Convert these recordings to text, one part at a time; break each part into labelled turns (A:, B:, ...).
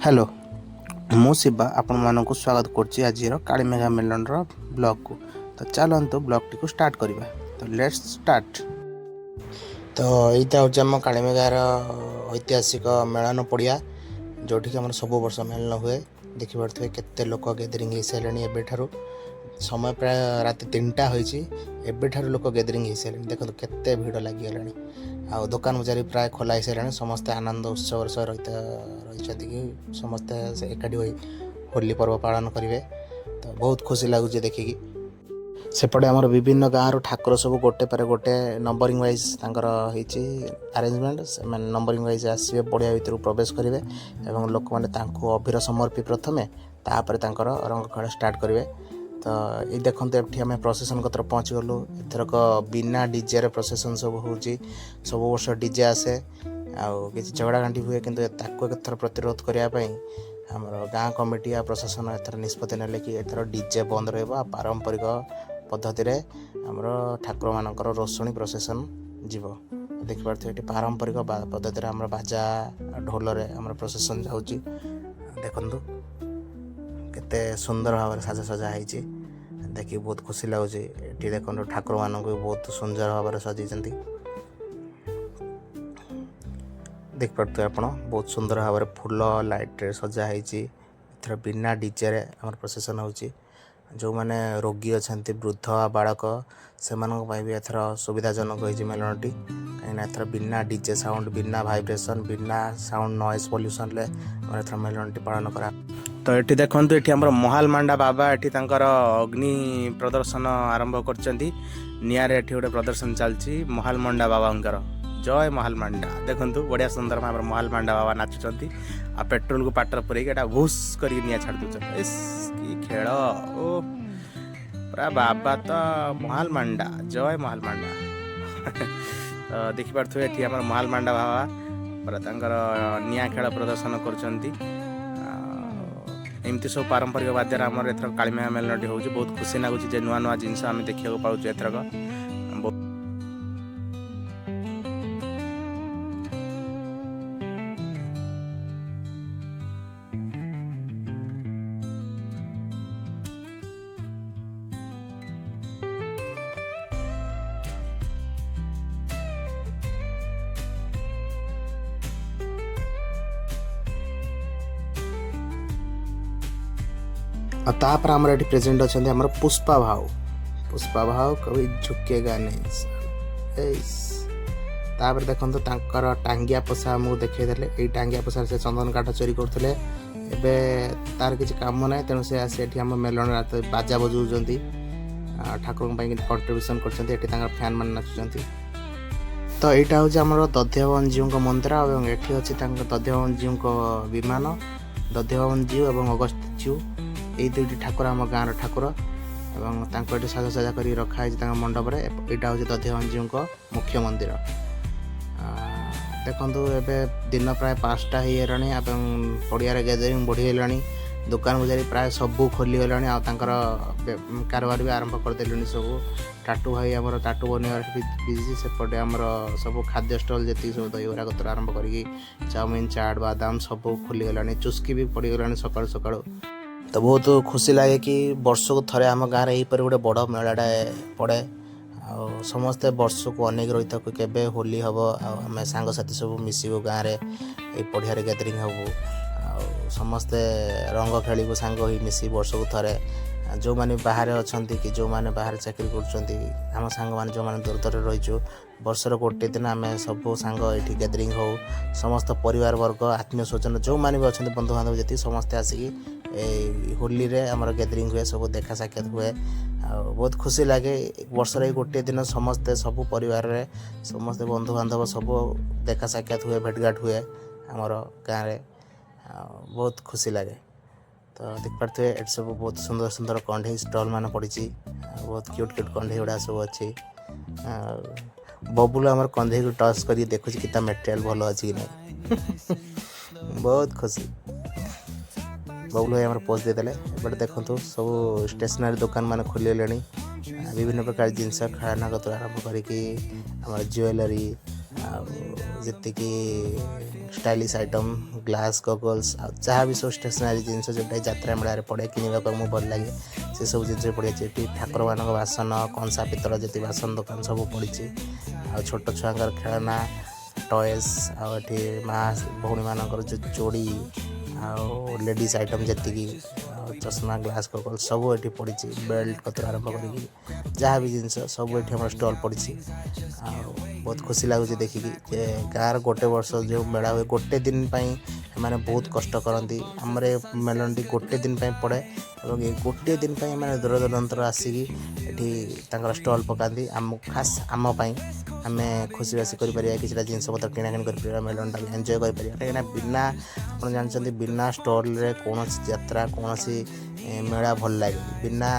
A: Hello मु शिवा आपण मानक स्वागत करछि आज कालीमेघा मेलन ब्लॉग को। तो चलतु ब्लॉग टी को स्टार्ट करवा। तो लेट्स स्टार्ट। तो यहाँ हूँ आम कालीमेघार ऐतिहासिक मेलन पड़िया जोठी आम सब वर्ष मेलन हुए। देखिपे केते लोक गैदरिंग हो सारे एबेठारू समय प्राय राति 3टा होठार लोक गैदरिंग हो सारे। देखो केते भिड़ लगिगला आ दुकान बजार प्राय खोला सारे। समस्ते आनंद उत्सव सह रही कि समस्ते एकाठी हो होली पर्व पालन करेंगे। तो बहुत खुशी लगुच देखिकी सेपटे आमर विभिन्न गाँव ठाकुर सब गोटे पर गोटे नंबरिंग वाइज अरेंजमेंट से नंबरिंग वाइज आसवे पड़िया भर प्रवेश करेंगे और लोक मैंने अभिर समर्पी प्रथमे तापर रंग खेल स्टार्ट करेंगे। तो ये देखते ये आम प्रसेसन कतर पहुँची गलु। एथरक बिना डीजे प्रसेसन सब हो सब वर्ष डीजे आसे आउ कि झगड़ा घाटी हुए कि एथर प्रतिरोध करने आमर गाँ कमिटी आ प्रशासन एथर निष्पत्ति ने कि एथर डीजे बंद रहा पारंपरिक पद्धति आमर ठाकुर मानकर रोषणी प्रसेसन जीव। देखिपे ये पारंपरिक पद्धति आम बाजा ढोल आम प्रसेसन जाऊँगी। देखु केते सुंदर भाव साजसजा होती देखिए बहुत खुशी लगुच। ये देखो ठाकुर मान बहुत सुंदर भाव सजाई देखिपे आप बहुत सुंदर भाव फुल लाइट सजाई। एथर बिना डीजे आम प्रसेसन हो जो मैंने रोगी अच्छा वृद्ध बालक से भी एथर सुविधाजनक हो मेलनटी कहीं एथर बिना डीजे साउंड बिना वाइब्रेशन बिना साउंड नॉइज पॉल्यूशन एथर मेलनटी पालन करा। तो ये देखो ये आम महाल मांडा बाबा ये अग्नि प्रदर्शन आरंभ कर निआरे गोटे प्रदर्शन चलती महाल मांडा बाबा जय महाल मांडा। देखु बढ़िया सुंदर भाव महाल मांडा बाबा नाचुंट आ पेट्रोल को पाटर पूरा घूस कर निआ छाड़ दूसरे कि खेल ओ पूरा बाबा तो महाल मांडा जय महाल मांडा। तो देखिपे ये आम महाल मांडा बाबा पूरा निआ खेल प्रदर्शन कर एमती सब पारंपरिक वाद्य आमर एथर कालीमेघा मेलनटी हो बहुत खुशी लगुच नुआ नुआ जिनस आम देखा पाऊँ एथरक। और तापर आमर ये प्रेजेंट अच्छा आमर पुष्पा भाव कभी झुकेगा नहीं। तापर देखो टांगिया पोषा आमको देखते ये टांगिया पोषा से चंदन काठ चोरी करते एवं तार किसी कम ना तेणु से आसी आम मेलन रात बाजा बजाऊँ ठाकुर कंट्रीब्यूशन कर फैन मान नाचुंट। तो यहाँ हूँ आम दध्यभवन जीव मंदिर और ये अच्छी दध्यभवन जीव विमान दध्यभवन जीव और अगस्त जीव ये दुईटी ठाकुर आम गाँव ठाकुर और साजसजा कर रखाई मंडप में। यहाँ हूँ दध्यभवन जीव मुख्य मंदिर। देखु एवं दिन प्राय 5टा हो पड़िया गैदरिंग बढ़ीगला दुकान बजार प्राय सबू खोलीगला कारबार भी आरंभ करदे सब। टाटू भाई आम टाटू बनवा बिजी सेपटे आमर सब खाद्य स्टल जी सब दहीबरा कतर आरंभ कर चाउमिन चाट बादाम सब खोलीगला चुस्की भी पड़गला सका सका। तो बहुत खुशी लगे कि वर्ष को थरे आम गाँव में यहीपर गोटे बड़ मेलाटा पड़े आ समस्ते वर्ष को अनेक रही था केबे होली हम आम सांगसाथी सब मिसबू गाँव में पड़िया गैदरिंग हबू आ समस्ते रंग खेलू सांग हो मिसी वर्ष को थरे जो मैंने बाहर अच्छा कि जो मैंने बाहर चाकरी कर सांग मैंने जो मैंने दूर दूर रहीचु वर्षर गोटे दिन आम सब सांग ये गैदरिंग हो समस्त परिवार वर्ग आत्मीय स्वजन जो मैंने भी अच्छा बंधु बांधव जी समस्ते आसिकी होली रे आमर गैदरिंग हुए सब देखा साक्षात हुए आ बहुत खुशी लगे। वर्षर गोटे दिन समस्ते सब परिवार रे समस्ते बंधु बांधव सब देखा साक्षात हुए भेटघाट हुए आमर गाँव में बहुत खुशी लगे। तो देख पारे ये सब बहुत सुंदर सुंदर कंढे स्टल मान पड़ी बहुत क्यूट क्यूट कंढे गुड़ा सब अच्छी। बबुल आमर कंधे को टच कर देखुँ कि मेटेरियल भल अच्छी कि नहीं बहुत खुशी। बबुल भाई आम पोस्ट देदेले एपटे देखो सब स्टेशनरी दुकान मान खोलगले विभिन्न प्रकार जिनस खेलना कतर आरंभ करी ज्वेलरी ଯେତିକି ଷ୍ଟାଇଲିଶ ଆଇଟମ୍ ଗ୍ଲାସ୍ ଗଗଲ୍ସ ଆଉ ଯାହା ବି ସବୁ ଷ୍ଟେସନାରୀ ଜିନିଷ ଯେଉଁଟା ଯାତ୍ରା ମେଳାରେ ପଡ଼େ କିଣିବାକୁ ଆମକୁ ଭଲ ଲାଗେ ସେସବୁ ଜିନିଷ ପଡ଼ିଛି। ଏଠି ଠାକୁରମାନଙ୍କ ବାସନ କଂସା ପିତ୍ତଳ ଯେତିକି ବାସନ ଦୋକାନ ସବୁ ପଡ଼ିଛି। ଆଉ ଛୋଟ ଛୁଆଙ୍କର ଖେଳନା ଟଏସ୍ ଆଉ ଏଠି ମା ଭଉଣୀମାନଙ୍କର ଯେଉଁ ଚୁଡ଼ି ଆଉ ଲେଡ଼ିଜ୍ ଆଇଟମ୍ ଯେତିକି ଆଉ ଚଷମା ଗ୍ଲାସ୍ ଗଗଲ୍ ସବୁ ଏଠି ପଡ଼ିଛି। ବେଲ୍ଟ କତରୁ ଆରମ୍ଭ କରିକି ଯାହା ବି ଜିନିଷ ସବୁ ଏଠି ଆମର ଷ୍ଟଲ୍ ପଡ଼ିଛି। ଆଉ ବହୁତ ଖୁସି ଲାଗୁଛି ଦେଖିକି ଯେ ଗାଁର ଗୋଟେ ବର୍ଷ ଯେଉଁ ମେଳା ହୁଏ ଗୋଟେ ଦିନ ପାଇଁ ଏମାନେ ବହୁତ କଷ୍ଟ କରନ୍ତି। ଆମର ଏ ମେଲଣଟି ଗୋଟେ ଦିନ ପାଇଁ ପଡ଼େ ଏବଂ ଏ ଗୋଟିଏ ଦିନ ପାଇଁ ଏମାନେ ଦୂରଦୂରାନ୍ତର ଆସିକି ଏଠି ତାଙ୍କର ଷ୍ଟଲ୍ ପକାନ୍ତି। ଆମକୁ ଖାସ୍ ଆମ ପାଇଁ ଆମେ ଖୁସିବାସି କରିପାରିବା କିଛିଟା ଜିନିଷପତ୍ର କିଣାକିଣି କରିପାରିବା ମେଲଣଟାକୁ ଏନ୍ଜୟ କରିପାରିବା। କାହିଁକିନା ବିନା ଆପଣ ଜାଣିଛନ୍ତି ବିନା ଷ୍ଟଲ୍ରେ କୌଣସି ଯାତ୍ରା କୌଣସି ମେଳା ଭଲ ଲାଗେ ବିନା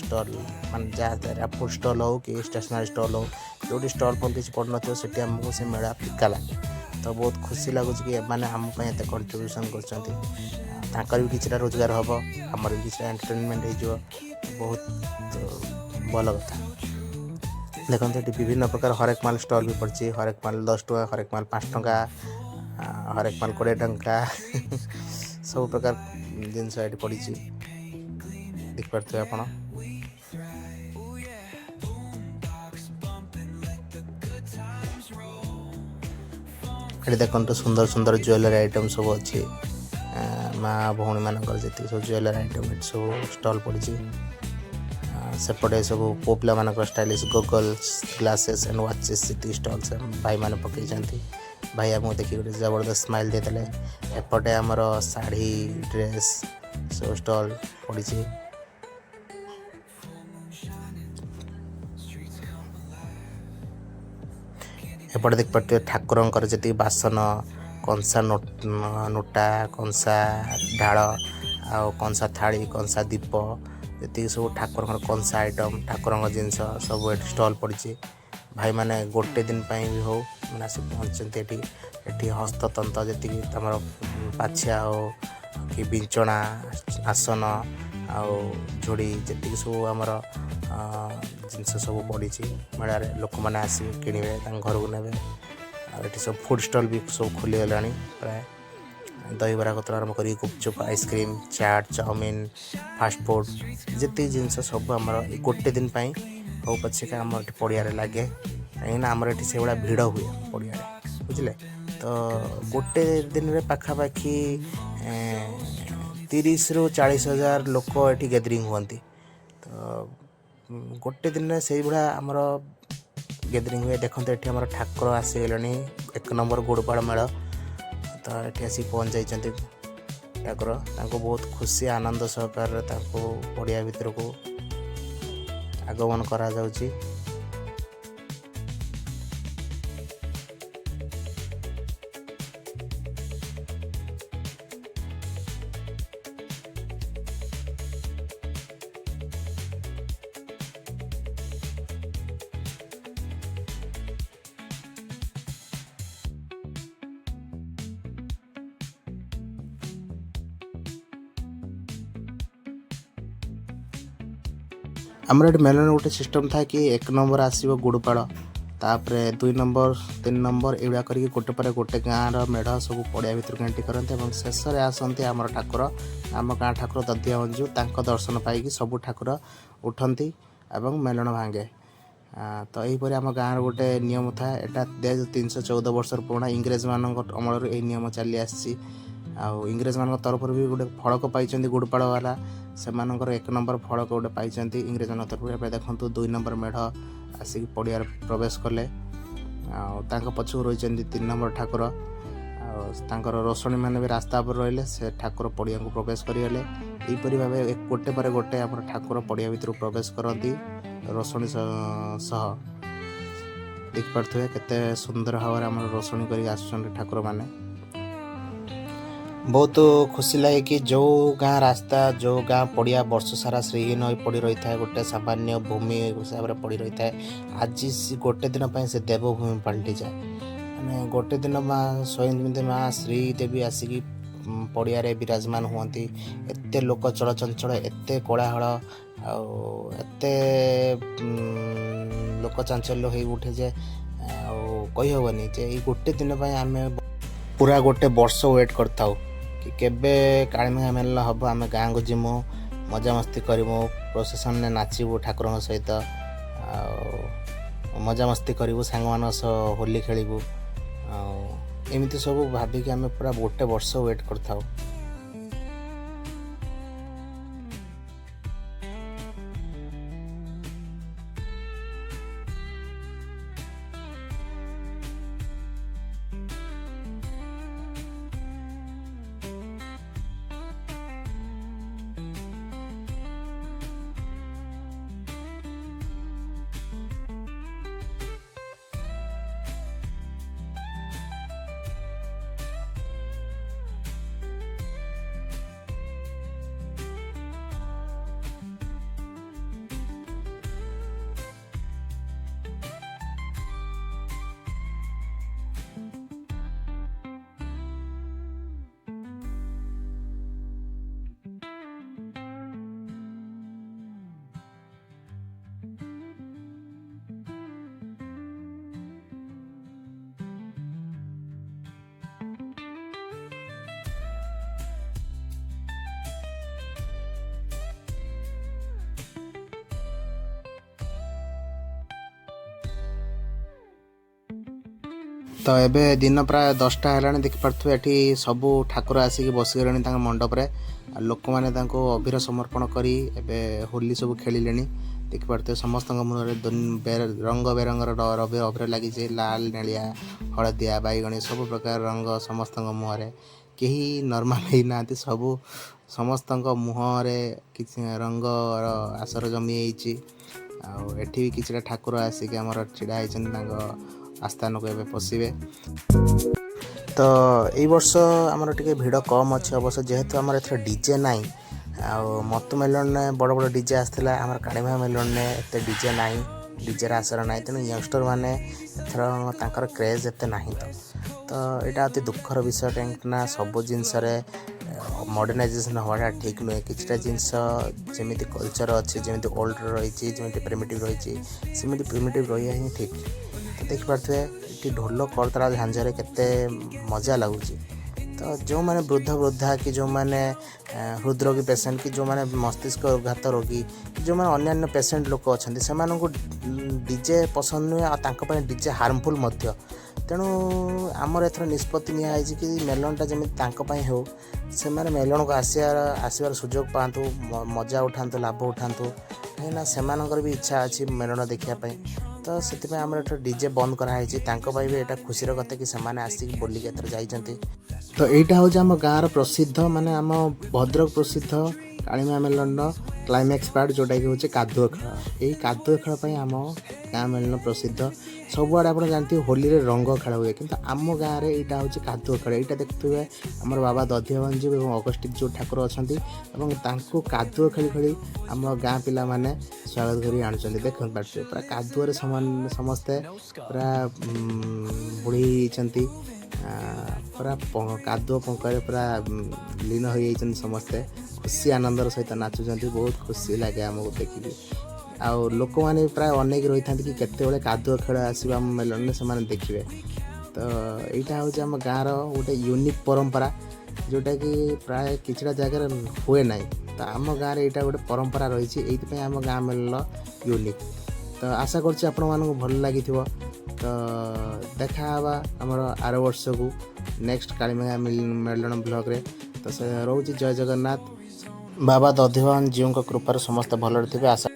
A: ଷ୍ଟଲ୍ ମାନେ ଯାହା ଫୁଡ୍ ଷ୍ଟଲ୍ ହେଉ କି ଷ୍ଟେସନାରୀ ଷ୍ଟଲ୍ ହେଉ ଯେଉଁଠି ଷ୍ଟଲ୍ ଫଲ୍ କିଛି ପଡ଼ିନଥିବ ସେଠି ଆମକୁ ସେ ମେଳା ଫିକା ଲାଗେ। ତ ବହୁତ ଖୁସି ଲାଗୁଛି କି ଏମାନେ ଆମ ପାଇଁ ଏତେ କଣ୍ଟ୍ରିବ୍ୟୁସନ୍ କରୁଛନ୍ତି। ତାଙ୍କର ବି କିଛିଟା ରୋଜଗାର ହେବ ଆମର ବି କିଛିଟା ଏଣ୍ଟରଟେନମେଣ୍ଟ ହେଇଯିବ ବହୁତ ଭଲ କଥା। ଦେଖନ୍ତୁ ଏଠି ବିଭିନ୍ନ ପ୍ରକାର ହରେକ ମାଲ ଷ୍ଟଲ୍ ବି ପଡ଼ିଛି। ହରେକ ମାଲ 10 ଟଙ୍କା ହରେକ ମାଲ 5 ଟଙ୍କା ହରେକ ମାଲ 20 ଟଙ୍କା ସବୁ ପ୍ରକାର ଜିନିଷ ଏଠି ପଡ଼ିଛି ଦେଖିପାରୁଥିବେ ଆପଣ। ଏଠି ଦେଖନ୍ତୁ ସୁନ୍ଦର ସୁନ୍ଦର ଜୁଏଲାରୀ ଆଇଟମ୍ ସବୁ ଅଛି। ମା ଭଉଣୀମାନଙ୍କର ଯେତିକି ସବୁ ଜୁଏଲାରୀ ଆଇଟମ୍ ଏଠି ସବୁ ଷ୍ଟଲ୍ ପଡ଼ିଛି। ସେପଟେ ସବୁ ପୁଅ ପିଲାମାନଙ୍କର ଷ୍ଟାଇଲିଶ ଗଗଲ୍ସ ଗ୍ଲାସେସ୍ ଆଣ୍ଡ ୱାଚେସ୍ ଯେତିକି ଷ୍ଟଲ୍ସ ଭାଇମାନେ ପକାଇଛନ୍ତି। ଭାଇ ଆମକୁ ଦେଖିକି ଗୋଟେ ଜବରଦସ୍ତ ସ୍ମାଇଲ୍ ଦେଇଥିଲେ। ଏପଟେ ଆମର ଶାଢ଼ୀ ଡ୍ରେସ୍ ସବୁ ଷ୍ଟଲ୍ ପଡ଼ିଛି। ଏପଟେ ଦେଖିପାରୁଥିବେ ଠାକୁରଙ୍କର ଯେତିକି ବାସନ କଂସା ନୋଟା କଂସା ଢାଳ ଆଉ କଂସା ଥାଳି କଂସା ଦୀପ ଯେତିକି ସବୁ ଠାକୁରଙ୍କର କଂସା ଆଇଟମ୍ ଠାକୁରଙ୍କ ଜିନିଷ ସବୁ ଏଠି ଷ୍ଟଲ୍ ପଡ଼ିଛି। ଭାଇମାନେ ଗୋଟେ ଦିନ ପାଇଁ ବି ହେଉ ମାନେ ଆସି ପହଞ୍ଚିଛନ୍ତି ଏଠି। ଏଠି ହସ୍ତତନ୍ତ ଯେତିକି ଆମର ପାଛିଆ ହେଉ କି ବିଞ୍ଚଣା ଆସନ ଆଉ ଝୁଡ଼ି ଯେତିକି ସବୁ ଆମର ଜିନିଷ ସବୁ ପଡ଼ିଛି ମେଳାରେ ଲୋକମାନେ ଆସିବେ କିଣିବେ ତାଙ୍କ ଘରକୁ ନେବେ। ଆଉ ଏଠି ସବୁ ଫୁଡ଼୍ ଷ୍ଟଲ୍ ବି ସବୁ ଖୋଲିଗଲାଣି ପ୍ରାୟ ଦହିବରା କତରୁ ଆରମ୍ଭ କରି ଗୁପଚୁପ ଆଇସ୍କ୍ରିମ୍ ଚାଟ୍ ଚାଉମିନ୍ ଫାଷ୍ଟଫୁଡ଼୍ ଯେତିକି ଜିନିଷ ସବୁ ଆମର ଏ ଗୋଟେ ଦିନ ପାଇଁ ହଉ ପଛିକା ଆମର ଏଠି ପଡ଼ିଆରେ ଲାଗେ। କାହିଁକିନା ଆମର ଏଠି ସେଇଭଳିଆ ଭିଡ଼ ହୁଏ ପଡ଼ିଆରେ ବୁଝିଲେ। ତ ଗୋଟେ ଦିନରେ ପାଖାପାଖି 30ରୁ 40 ହଜାର ଲୋକ ଏଠି ଗ୍ୟାଦରିଂ ହୁଅନ୍ତି। ତ ଗୋଟେ ଦିନରେ ସେଇଭଳିଆ ଆମର ଗ୍ୟାଦରିଂ ହୁଏ। ଦେଖନ୍ତୁ ଏଠି ଆମର ଠାକୁର ଆସିଗଲେଣି 1 ନମ୍ବର ଗୁଡ଼ପାଳ ମେଳ। ତ ଏଠି ଆସିକି ପହଞ୍ଚି ଯାଇଛନ୍ତି ଠାକୁର। ତାଙ୍କୁ ବହୁତ ଖୁସି ଆନନ୍ଦ ସହକାରରେ ତାଙ୍କୁ ପଡ଼ିଆ ଭିତରକୁ ଆଗମନ କରାଯାଉଛି। ଆମର ଏଠି ମେଲଣ ଗୋଟେ ସିଷ୍ଟମ୍ ଥାଏ କି 1 ନମ୍ବର ଆସିବ ଗୁଡ଼ପାଳ ତାପରେ 2 ନମ୍ବର 3 ନମ୍ବର ଏଇଭଳିଆ କରିକି ଗୋଟେ ପରେ ଗୋଟେ ଗାଁର ମେଢ଼ ସବୁ ପଡ଼ିଆ ଭିତରକୁ ଏଣ୍ଟ୍ରି କରନ୍ତି ଏବଂ ଶେଷରେ ଆସନ୍ତି ଆମର ଠାକୁର ଆମ ଗାଁ ଠାକୁର ଦଧିଆ ମଞ୍ଜୁ ତାଙ୍କ ଦର୍ଶନ ପାଇକି ସବୁ ଠାକୁର ଉଠନ୍ତି ଏବଂ ମେଲଣ ଭାଙ୍ଗେ। ତ ଏହିପରି ଆମ ଗାଁର ଗୋଟେ ନିୟମ ଥାଏ। ଏଇଟା 314 ବର୍ଷର ପୁରୁଣା ଇଂରେଜମାନଙ୍କ ଅମଳରୁ ଏହି ନିୟମ ଚାଲି ଆସିଛି। ଆଉ ଇଂରେଜମାନଙ୍କ ତରଫରୁ ବି ଗୋଟେ ଫଳକ ପାଇଛନ୍ତି ଗୁଡ଼ପାଳ ବାଲା ସେମାନଙ୍କର 1 ନମ୍ବର ଫଳକ ଗୋଟେ ପାଇଛନ୍ତି ଇଂରେଜମାନଙ୍କ ତରଫରୁ। ଏବେ ଦେଖନ୍ତୁ 2 ନମ୍ବର ମେଢ଼ ଆସିକି ପଡ଼ିଆରେ ପ୍ରବେଶ କଲେ ଆଉ ତାଙ୍କ ପଛକୁ ରହିଛନ୍ତି 3 ନମ୍ବର ଠାକୁର ଆଉ ତାଙ୍କର ରୋଷଣୀମାନେ ବି ରାସ୍ତା ଉପରେ ରହିଲେ ସେ ଠାକୁର ପଡ଼ିଆକୁ ପ୍ରବେଶ କରିଗଲେ। ଏହିପରି ଭାବେ ଗୋଟେ ପରେ ଗୋଟେ ଆମର ଠାକୁର ପଡ଼ିଆ ଭିତରୁ ପ୍ରବେଶ କରନ୍ତି ରୋଷଣୀ ସହ। ଦେଖିପାରୁଥିବେ କେତେ ସୁନ୍ଦର ଭାବରେ ଆମର ରୋଷଣୀ କରିକି ଆସୁଛନ୍ତି ଠାକୁରମାନେ। ବହୁତ ଖୁସି ଲାଗେ କି ଯେଉଁ ଗାଁ ରାସ୍ତା ଯେଉଁ ଗାଁ ପଡ଼ିଆ ବର୍ଷ ସାରା ଶ୍ରୀହୀନ ହୋଇ ପଡ଼ି ରହିଥାଏ ଗୋଟେ ସାମାନ୍ୟ ଭୂମି ହିସାବରେ ପଡ଼ି ରହିଥାଏ ଆଜି ଗୋଟେ ଦିନ ପାଇଁ ସେ ଦେବଭୂମି ପାଲଟିଯାଏ। ମାନେ ଗୋଟେ ଦିନ ମା ସ୍ୱୟଂ ମା ଶ୍ରୀ ଦେବୀ ଆସିକି ପଡ଼ିଆରେ ବିରାଜମାନ ହୁଅନ୍ତି। ଏତେ ଲୋକ ଚଳଚଞ୍ଚଳ ଏତେ କୋଳାହଳ ଆଉ ଏତେ ଲୋକ ଚାଞ୍ଚଲ୍ୟ ହୋଇ ଉଠେ ଯେ ଆଉ कही हेनी जे गोटे दिन आम पूरा गोटे वर्ष वेट करताऊ कि केबे कालीमेघा मेला हम आम गाँव को जीमु मजामस्ती करूँ प्रोसेसन में नाचबू ठाकुर सहित मजामस्ती करूँ सांग मान होली खेलू एमती सब भाविक आम पूरा गोटे वर्ष वेट करताऊ। तो एबे दिन प्राय 10टा है देखिपे ये सबू ठाकुर आसिक बसगले मंडप लोक मैंने अबीर समर्पण करी एबे होली सब खेलिले देखिपे समस्त मुहर रंग बेरंगर अबीर लगी लाल नेलिया हलदिया बैगणी सब प्रकार रंग समस्त मुहर कहीं नॉर्मल ही ना सबू समस्त मुहरे कि रंग आसर जमी एठी भी किसी ठाकुर आसिक आमर छिड़ा आस्थान को एबे पशिबे। तो यही वर्ष आमर टिके भिड़ कम अच्छे अवश्य जेहेतु आमर एथर डीजे नाई मत मेलन बड़ बड़ डीजे आसला आमर कालीमेघा मेलन एते डीजे नाई डीजे आसर नाई तेणु यंगस्टर मैंने एथर तांकर क्रेज एते नाही तो यहाँ अति दुखर विषय कहीं सब जिनस मॉडर्नाइजेशन हवाटा ठीक नुहे किसी जिनस जमी कल्चर अच्छे जमी ओल्ड रही प्रिमिटिव रही सेमती प्रिमिटिव रही ही ठीक देखिपे ये ढोल करतला झांझर केते मजा लगुच तो जो मैंने वृद्ध वृद्धा कि जो मैंने हृदरोगी पेसेंट कि जो मैंने मस्तिष्क घात रोगी जो मैंने अन्यान्य पेसेंट लोक अच्छा से डीजे पसंद नुहे डीजे हार्मफुल तेणु आमर एथर निष्पत्ति नियाई कि मेलनटा जमी हो से मेलन को आसबार सुजोग पातु मजा उठातु लाभ उठातु कहीं से भी इच्छा अच्छी मेलन देखापी तो से आम डीजे बंद कराई भी यहाँ खुशी कथा कि से आसिक बोलिक एथर जाइछन्ति। तो यहाँ हूँ आम गाँव प्रसिद्ध माने आम भद्रक प्रसिद्ध कालीमेघा मेलन क्लाइमैक्स पार्ट जोटा कि हूँ कादुओ खेल यही कादुओ खेल आम गाँ मेलन प्रसिद्ध सबुआड़े आप जानते होली रे रंग खेल हुए कि आम गाँव में यहाँ हूँ कादुओ खेल यहाँ देखुए आम बाबा दधिवंजू और अगस्टिक जो ठाकुर अच्छा कादुओ खेली खेली आम गाँ पिला माने स्वागत कर आणुचंती देख पार्थे पूरा कादुओ समस्ते पूरा बुड़ी पूरा कादुओ पंकरे पूरा लीन हो समस्ते खुशी आनंदर सहित नाचुंट बहुत खुशी लगे आमको देखिए आउ लोक मैंने प्राय अनेक रही था कि केते कादुओ खेल आसो मेलन से देखिए। तो यहाँ हूँ आम गाँव गोटे यूनिक परंपरा जोटा कि प्राय किसी जगार हुए ना तो आम गाँव में यहाँ गोटे परंपरा रही है आम गाँ मेलन यूनिक। तो आशा कर भल लगी तो देखा आमर आर वर्ष को नेक्स्ट कालीमेघा मेलन ब्लॉग रे। तो से रोचे जय जगन्नाथ बाबा दधिवान जीव कृपार समस्त भल थे आशा।